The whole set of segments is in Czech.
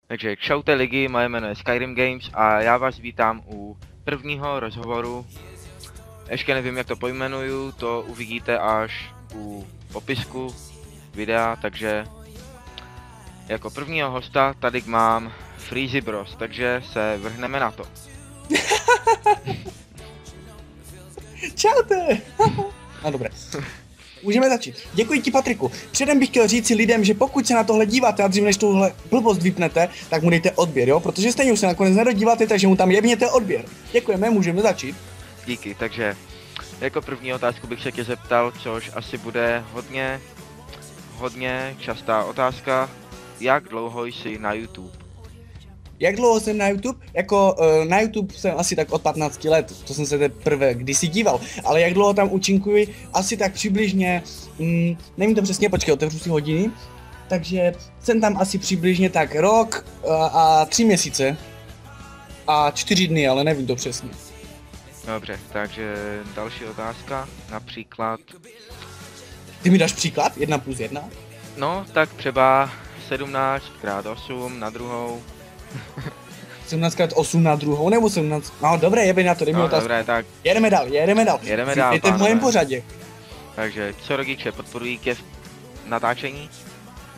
Takže čaute lidi, moje jméno je Skyrim Games a já vás vítám u prvního rozhovoru. Ještě nevím, jak to pojmenuju, to uvidíte až u popisku videa, takže jako prvního hosta tady mám Freezy Bros, takže se vrhneme na to. Čaute! No dobré. Můžeme začít. Děkuji ti, Patriku. Předem bych chtěl říct si lidem, že pokud se na tohle díváte a dřív než tuhle blbost vypnete, tak mu dejte odběr, jo? Protože stejně už se nakonec nedodíváte, takže mu tam jebněte odběr. Děkujeme, můžeme začít. Díky, takže jako první otázku bych se tě zeptal, což asi bude hodně častá otázka. Jak dlouho jsi na YouTube? Jak dlouho jsem na YouTube? Na YouTube jsem asi tak od 15 let, to jsem se teprve kdysi díval, ale jak dlouho tam účinkuji, asi tak přibližně, nevím to přesně, počkej, otevřu si hodiny, takže jsem tam asi přibližně tak rok a 3 měsíce a 4 dny, ale nevím to přesně. Dobře, takže další otázka, například... Ty mi dáš příklad? 1+1? No, tak třeba 17×8 na druhou. 17×8 na druhou, nebo 17? No dobré, jebe na to, dej mi otázku. Dobré, tak Jedeme dál. Jedeme dál, Jdete v mém pořadě. Takže, co rodiče podporují ke natáčení?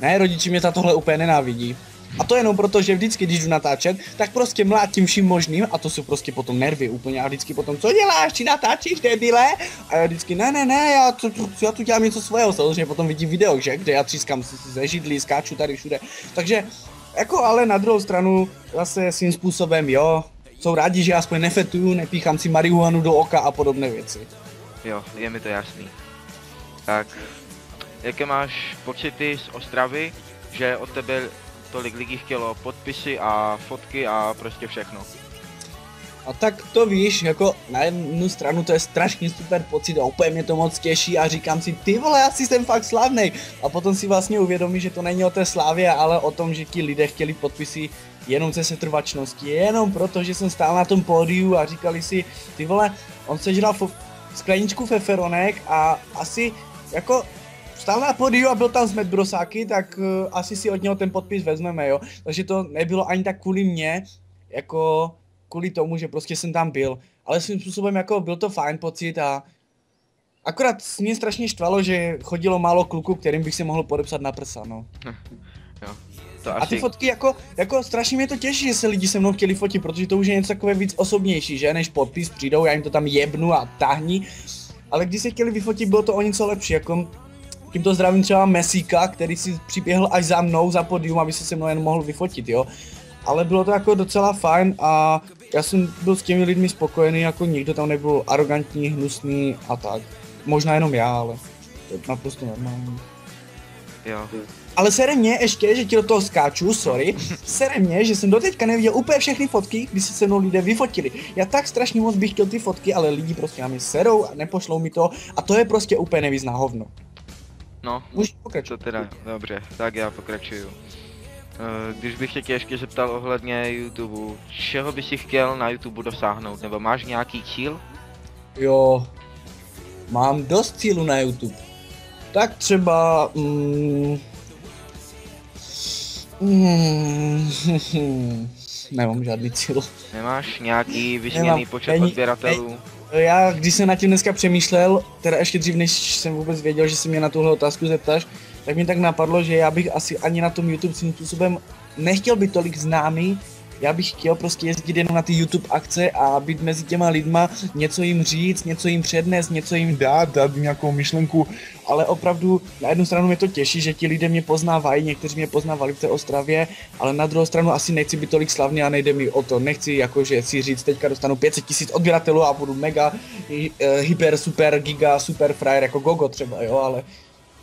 Ne, rodiči mě za tohle úplně nenávidí. A to jenom proto, že vždycky, když jdu natáčet, tak prostě mlátím vším možným a to jsou prostě potom nervy úplně a vždycky potom, co děláš, či natáčíš, debile? A já vždycky, ne, já tu dělám něco svého, samozřejmě potom vidím video, že, kde já třískám ze židlí, skáču tady všude, takže, jako ale na druhou stranu, zase svým způsobem, jo, jsou rádi, že aspoň nefetuju, nepíchám si marihuanu do oka a podobné věci. Jo, je mi to jasný. Tak, jaké máš pocity z Ostravy, že od tebe tolik lidí chtělo podpisy a fotky a prostě všechno? A tak to víš, jako na jednu stranu to je strašně super pocit a úplně mě to moc těší a říkám si, ty vole, já si jsem fakt slavnej. A potom si vlastně uvědomí, že to není o té slávě, ale o tom, že ti lidé chtěli podpisy jenom ze setrvačnosti, jenom proto, že jsem stál na tom pódiu a říkali si, ty vole, on sežral skleničku feferonek a asi jako stál na pódiu a byl tam s medbrosáky, tak asi si od něho ten podpis vezmeme, jo. Takže to nebylo ani tak kvůli mně, jako kvůli tomu, že prostě jsem tam byl. Ale svým způsobem jako byl to fajn pocit a akorát mě strašně štvalo, že chodilo málo kluků, kterým bych si mohl podepsat na prsa, no. Jo, to asi... A ty fotky jako strašně mě to těší, že se lidi se mnou chtěli fotit, protože to už je něco takové víc osobnější, že, než podpis, přijdou, já jim to tam jebnu a tahni. Ale když se chtěli vyfotit, bylo to o něco lepší, jako tímto zdravím třeba Mesíka, který si přiběhl až za mnou, za podium, aby se mnou jen mohl vyfotit, jo. Ale bylo to jako docela fajn a já jsem byl s těmi lidmi spokojený, jako nikdo tam nebyl arrogantní, hnusný a tak. Možná jenom já, ale to je naprosto normální. Jo. Ale sere mě ještě, že ti do toho skáču, sorry, sere mě, že jsem doteďka neviděl úplně všechny fotky, kdy se mnou lidé vyfotili. Já tak strašně moc bych chtěl ty fotky, ale lidi prostě na mě serou a nepošlou mi to a to je prostě úplně nevýzná hovno. No, můžeš pokračovat. To teda, dobře, tak já pokračuju. Když bych se tě ještě zeptal ohledně YouTube, čeho by si chtěl na YouTube dosáhnout, nebo máš nějaký cíl? Jo, mám dost cílů na YouTube. Tak třeba... nemám žádný cíl. Nemáš nějaký vyzněný počet odběratelů? Já, když jsem nad tím dneska přemýšlel, teda ještě dřív, než jsem vůbec věděl, že se mě na tuhle otázku zeptáš, tak mi tak napadlo, že já bych asi ani na tom YouTube svým způsobem nechtěl být tolik známý. Já bych chtěl prostě jezdit jenom na ty YouTube akce a být mezi těma lidma, něco jim říct, něco jim přednést, něco jim dát nějakou myšlenku, ale opravdu na jednu stranu mě to těší, že ti lidé mě poznávají, někteří mě poznávali v té Ostravě, ale na druhou stranu asi nechci být tolik slavný a nejde mi o to, nechci jakože si říct, teďka dostanu 500 000 odběratelů a budu mega, hyper, super, giga, super frajer jako Gogo třeba, jo, ale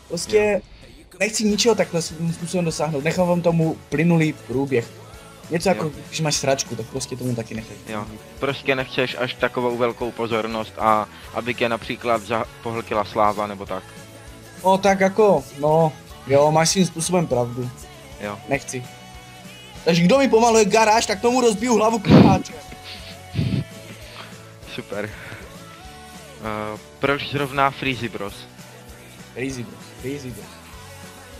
prostě nechci ničeho takhle způsobem dosáhnout, nechám vám tomu plynulý průběh. Něco jako, když máš sračku, tak prostě tomu taky nechej. Jo, prostě nechceš až takovou velkou pozornost a aby tě například pohltila sláva nebo tak. No tak jako, no, jo, máš svým způsobem pravdu. Jo. Nechci. Takže kdo mi pomaluje garáž, tak tomu rozbiju hlavu kruháčem. Super. Proč zrovna Freezy Bros? Freezy Bros.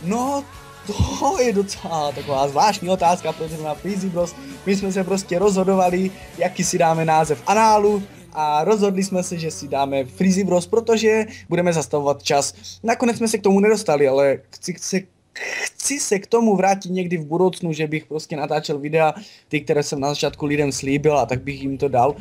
No, To je docela taková zvláštní otázka, protože na Freezy Bros. My jsme se prostě rozhodovali, jaký si dáme název análu a rozhodli jsme se, že si dáme Freezy Bros, protože budeme zastavovat čas. Nakonec jsme se k tomu nedostali, ale chci se k tomu vrátit někdy v budoucnu, že bych prostě natáčel videa, ty, které jsem na začátku lidem slíbil a tak bych jim to dal.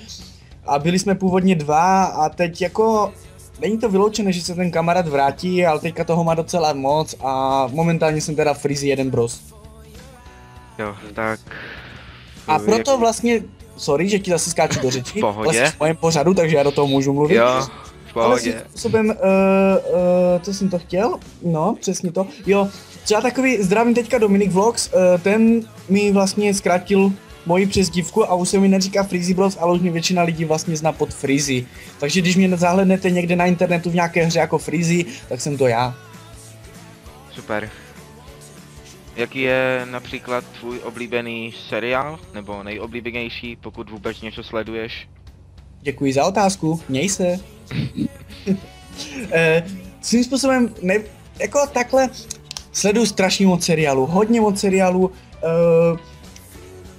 A byli jsme původně 2 a teď jako není to vyloučené, že se ten kamarád vrátí, ale teďka toho má docela moc a momentálně jsem teda Freezy 1 Bros. Jo, tak... A proto vlastně, sorry, že ti zase skáču do řeči, v pohodě. ale jsi v mém pořadu, takže já do toho můžu mluvit. Jo, v pohodě. Ale svým způsobem, co jsem to chtěl? No, přesně to. Jo, třeba takový, zdravím teďka Dominik Vlogs, ten mi vlastně zkrátil moji přezdívku a už se mi neříká Freezy Bros, ale už mě většina lidí vlastně zná pod Freezy. Takže když mě zahlednete někde na internetu v nějaké hře jako Freezy, tak jsem to já. Super. Jaký je například tvůj oblíbený seriál, nebo nejoblíbenější, pokud vůbec něco sleduješ? Děkuji za otázku, měj se. Svým způsobem, jako takhle, sleduju strašně moc seriálů, hodně moc seriálů.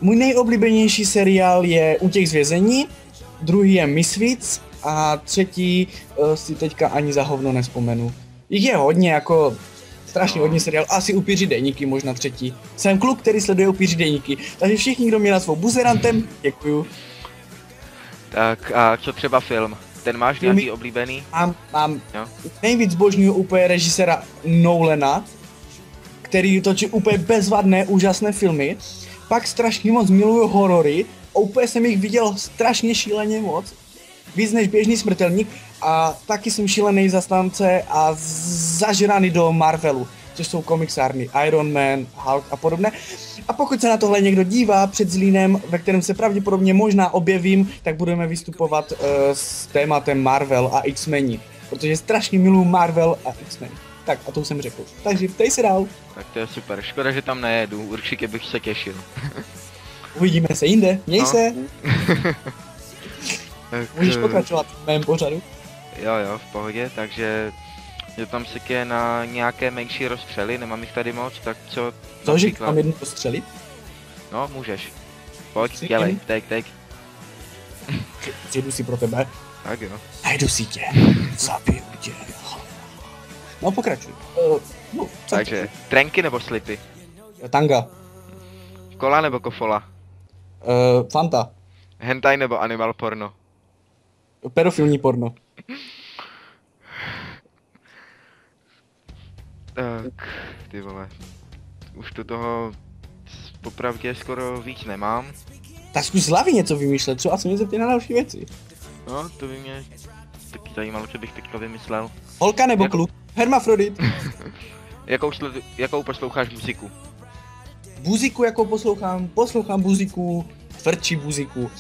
Můj nejoblíbenější seriál je Útěk z vězení, druhý je Misfits a třetí si teďka ani za hovno nespomenu. Jich je hodně, jako strašně hodně seriál, asi Upíři deníky možná třetí. Jsem kluk, který sleduje Upíři deníky, takže všichni, kdo mě nazvou buzerantem, děkuju. Tak a co třeba film? Ten máš nějaký oblíbený? Mám. Jo? Nejvíc zbožňuju úplně režiséra Nolana, který točí úplně bezvadné, úžasné filmy. Pak strašně moc miluju horory, a úplně jsem jich viděl strašně šíleně moc. Víc než Běžný smrtelník a taky jsem šílený zastánce a zažraný do Marvelu, což jsou komiksárny Iron Man, Hulk a podobné. A pokud se na tohle někdo dívá před Zlínem, ve kterém se pravděpodobně možná objevím, tak budeme vystupovat s tématem Marvel a X-meni, protože strašně miluju Marvel a X-men. Tak a to už jsem řekl. Takže ptej se dál. Tak to je super, škoda, že tam nejedu, určitě bych se těšil. Uvidíme se jinde, měj se. Tak, Můžeš pokračovat v mém pořadu. Jo, v pohodě, takže je tam se na nějaké menší rozstřely, nemám jich tady moc, tak co Cože, například... mám jednu postřelit? No, můžeš. Pojď, dělej, teď. Přijedu si pro tebe. Tak jo. Najdu si tě, zabiju tě. No pokračuj. Takže, trenky nebo slipy? Tanga. Kola nebo kofola? Fanta. Hentai nebo animal porno? Pedofilní porno. Tak, ty vole. Už to toho popravdě skoro víc nemám. Tak zkus z hlavy něco vymýšlet, třeba se mě zeptej na další věci. No, to by mě taky zajímalo, co bych teďka vymyslel. Holka nebo kluk? Hermafrodit. Jakou posloucháš muziku? Buziku jako poslouchám buziku, tvrdší buziku.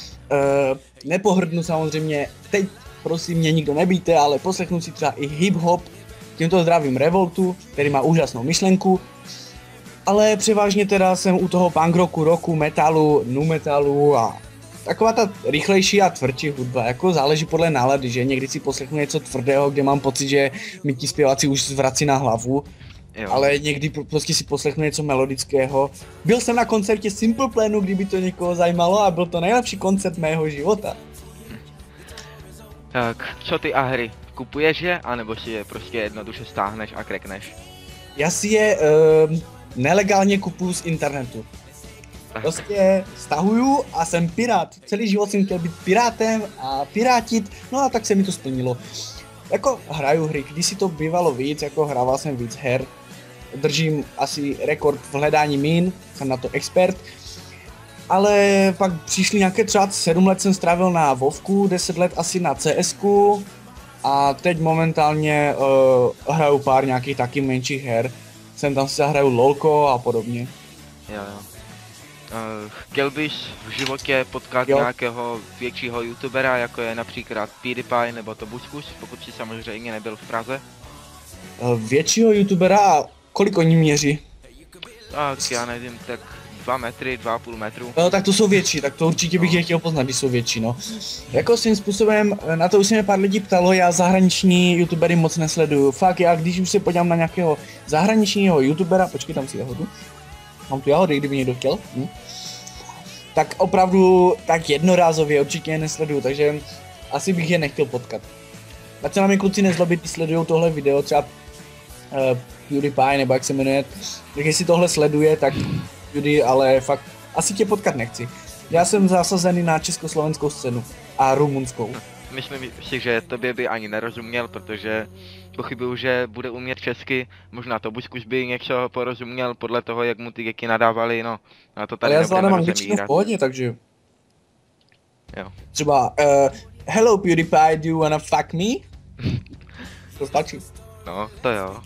Nepohrdnu samozřejmě, teď prosím mě nikdo nebíte, ale poslechnu si třeba i hip-hop. Tímto zdravím Revoltu, který má úžasnou myšlenku. Ale převážně teda jsem u toho punk rocku, metalu, nu metalu a taková ta rychlejší a tvrdší hudba, jako záleží podle nálady, že někdy si poslechnu něco tvrdého, kde mám pocit, že mi ti zpěváci už zvrací na hlavu, jo. Ale někdy prostě si poslechnu něco melodického. Byl jsem na koncertě Simple Planu, kdyby to někoho zajímalo a byl to nejlepší koncert mého života. Tak, co ty a hry? Kupuješ je, anebo si je prostě jednoduše stáhneš a krekneš? Já si je nelegálně kupuju z internetu. Prostě stahuju a jsem pirát. Celý život jsem chtěl být pirátem a pirátit, no a tak se mi to splnilo. Jako hraju hry, když si to bývalo víc, jako hrával jsem víc her. Držím asi rekord v hledání min, jsem na to expert. Ale pak přišli nějaké třeba 7 let jsem strávil na WoWku, 10 let asi na CSku. A teď momentálně hraju pár nějakých taky menších her. Jsem tam si zahraju LOLko a podobně. Jo. Chtěl bys v životě potkat nějakého většího youtubera, jako je například PewDiePie nebo Tobuscus, pokud si samozřejmě nebyl v Praze? Většího youtubera? Kolik oni měří? Tak já nevím, tak 2 metry, 2,5 metru. No tak to jsou větší, tak to určitě bych je chtěl poznat, když jsou větší, no. Jako svým způsobem, na to už se mě pár lidí ptalo, já zahraniční youtubery moc nesleduju. Fakt, já když už se podívám na nějakého zahraničního youtubera, počkej, tam si jahodu. Mám tu jahody, kdyby někdo chtěl. Tak opravdu, tak jednorázově určitě je nesleduju, takže asi bych je nechtěl potkat. Ať se na mě kluci nezlobí, když sledujou tohle video, třeba PewDiePie, nebo jak se jmenuje, tak jestli tohle sleduje, tak Judy, ale fakt asi tě potkat nechci. Já jsem zasazený na československou scénu a rumunskou. Myslím si, že tobě by ani nerozuměl, protože pochybuju, že bude umět česky, možná to Buďkus by něco porozuměl podle toho, jak mu ty geky nadávali, no. A to tady ale já zvládám nebudeme angličtinu v rozebírat. pohodě, takže Jo. třeba hello PewDiePie, do you wanna fuck me? To stačí. No, to jo.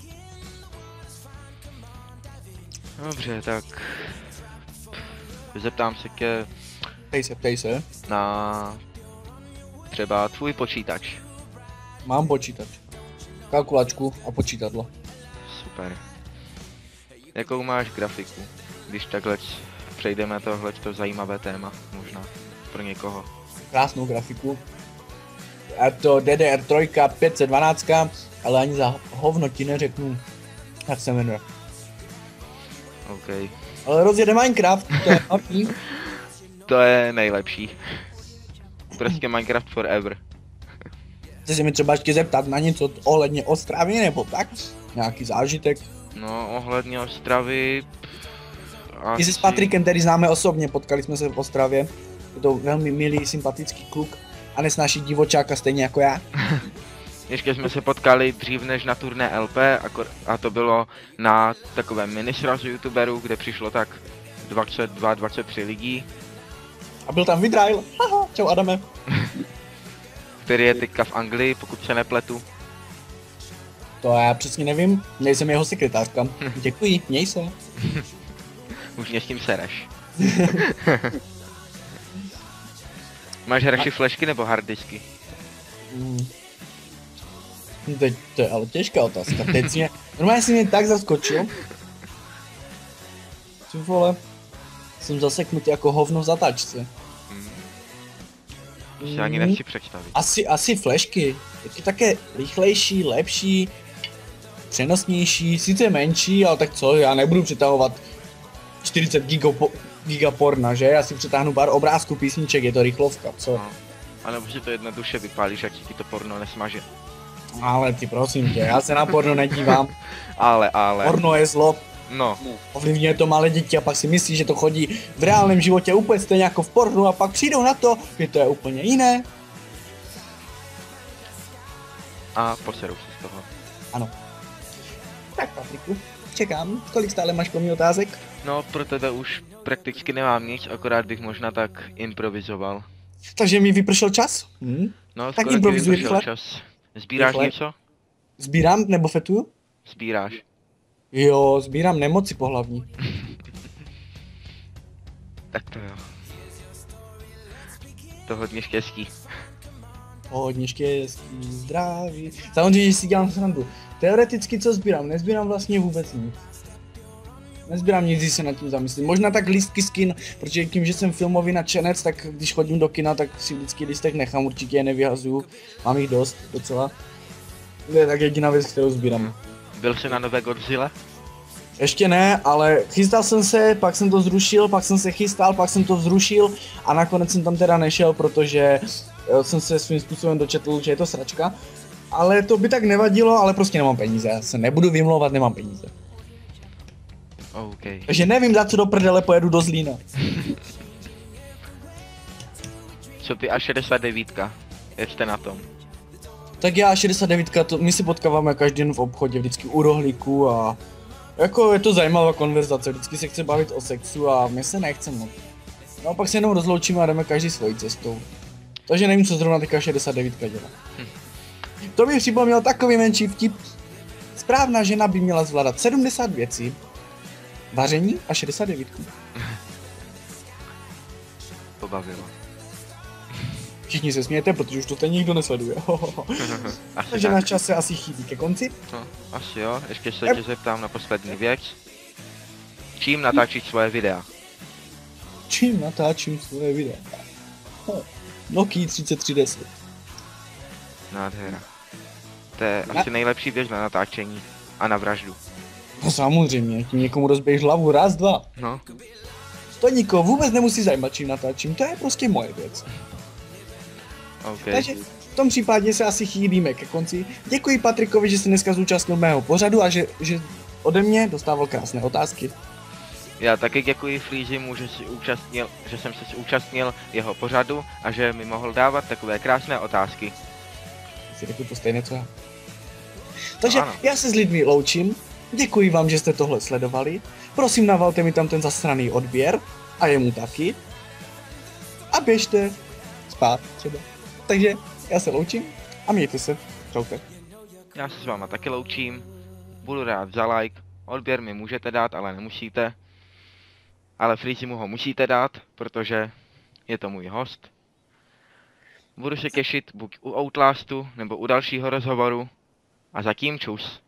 Dobře, tak zeptám se tě Ptej se. na třeba tvůj počítač. Mám počítač. Kalkulačku a počítadlo. Super. Jakou máš grafiku? Když takhle přejdeme tohleto zajímavé téma, možná pro někoho. Krásnou grafiku. A to DDR3 512, ale ani za hovno ti neřeknu, jak se jmenuje. OK. Ale rozjede Minecraft, to je hlavní. To je nejlepší. Prostě Minecraft forever. Chci se mi třeba ještě zeptat na něco ohledně Ostravy nebo tak? Nějaký zážitek? No, ohledně Ostravy... Ty jsi s Patrikem, který známe osobně, potkali jsme se v Ostravě. Je to velmi milý, sympatický kluk a nesnáší divočáka stejně jako já. Ještě jsme se potkali dřív než na turné LP a to bylo na takovém minisrazu youtuberů, kde přišlo tak 22-23 lidí. A byl tam Vidrail. Haha, čau Adame. Který je teďka v Anglii, pokud se nepletu. To já přesně nevím, nejsem jeho sekretářka. Děkuji, měj se. Už mě s tím sereš. Máš radši flashky nebo harddisky? Teď to je ale těžká otázka. Teď jsi mě, normálně jsi mě tak zaskočil. Ty vole, jsem zaseknutý jako hovno v zatačce. To si ani nechci představit. Asi flashky. Je to také rychlejší, lepší, přenosnější, sice menší, ale tak co, já nebudu přetahovat 40 giga porna, že? Já si přetáhnu pár obrázků, písniček, je to rychlovka, co? No. A nebo si to jednoduše vypálíš, ať ti to porno nesmaže. Ale ty prosím tě, já se na porno nedívám. Ale. Porno je zlo. No. Ovlivňuje to malé děti a pak si myslí, že to chodí v reálném životě úplně stejně jako v pornu a pak přijdou na to, že to je úplně jiné. A poserou se z toho. Ano. Tak Patriku, čekám, kolik stále máš pro mě otázek? No, pro tebe už prakticky nemám nic, akorát bych možná tak improvizoval. Takže mi vypršel čas? No, Tak skoro ti improvizuj vypršel rychle. čas. Sbíráš Rychle. něco? Sbírám nebo fetuju? Sbíráš. Jo, sbírám nemoci pohlavní. Tak to jo. To hodně štěstí. Hodně štěstí, zdraví. Samozřejmě, že si dělám srandu. Teoreticky co sbírám? Nezbírám vlastně vůbec nic. Nezbírám nic, když se nad tím zamyslím. Možná tak lístky z kin, protože tím, že jsem filmový nadšenec, tak když chodím do kina, tak si vždycky lístek nechám, určitě je nevyhazuju. Mám jich dost, docela. To je tak jediná věc, kterou sbírám. Byl jsi na nové Godzilla? Ještě ne, ale chystal jsem se, pak jsem to zrušil, pak jsem se chystal, pak jsem to zrušil a nakonec jsem tam teda nešel, protože jsem se svým způsobem dočetl, že je to sračka. Ale to by tak nevadilo, ale prostě nemám peníze, já se nebudu vymlouvat, nemám peníze. OK. Takže nevím, za co do prdele pojedu do Zlína. Co ty A69? Jak jste na tom? Tak já 69, my si potkáváme každý den v obchodě, vždycky u rohlíku a jako je to zajímavá konverzace, vždycky se chce bavit o sexu a my se nechce moc. No a pak se jenom rozloučíme a jdeme každý svojí cestou. Takže nevím, co zrovna teďka 69 dělá. To mi připomněl takový menší vtip. Správná žena by měla zvládat 70 věcí, vaření a 69. Pobavilo. Všichni se smějete, protože už to stejně nikdo nesleduje. Asi Takže tak. náš čas se asi chýlí ke konci. No, asi jo. Ještě se tě zeptám na poslední věc. Čím natáčíš svoje videa? čím natáčím svoje videa. Nokia 3310. Nádhera. To je asi nejlepší věc na natáčení a na vraždu. No samozřejmě, tím někomu rozbiješ hlavu, raz, dva. No, To nikoho vůbec nemusí zajímat, čím natáčím, to je prostě moje věc. OK. Takže v tom případě se asi chýlíme ke konci. Děkuji Patrikovi, že se dneska zúčastnil mého pořadu a že ode mě dostával krásné otázky. Já taky děkuji Freezymu, že jsem se účastnil jeho pořadu a že mi mohl dávat takové krásné otázky. Si řekl to stejné, co já. Takže Ano. já se s lidmi loučím. Děkuji vám, že jste tohle sledovali. Prosím, navalte mi tam ten zasraný odběr a jemu taky. A běžte spát třeba. Takže já se loučím a mějte se. Čaute. Já se s váma taky loučím. Budu rád za like. Odběr mi můžete dát, ale nemusíte. Ale Freezymu ho musíte dát, protože je to můj host. Budu se těšit buď u Outlastu, nebo u dalšího rozhovoru. A zatím čus.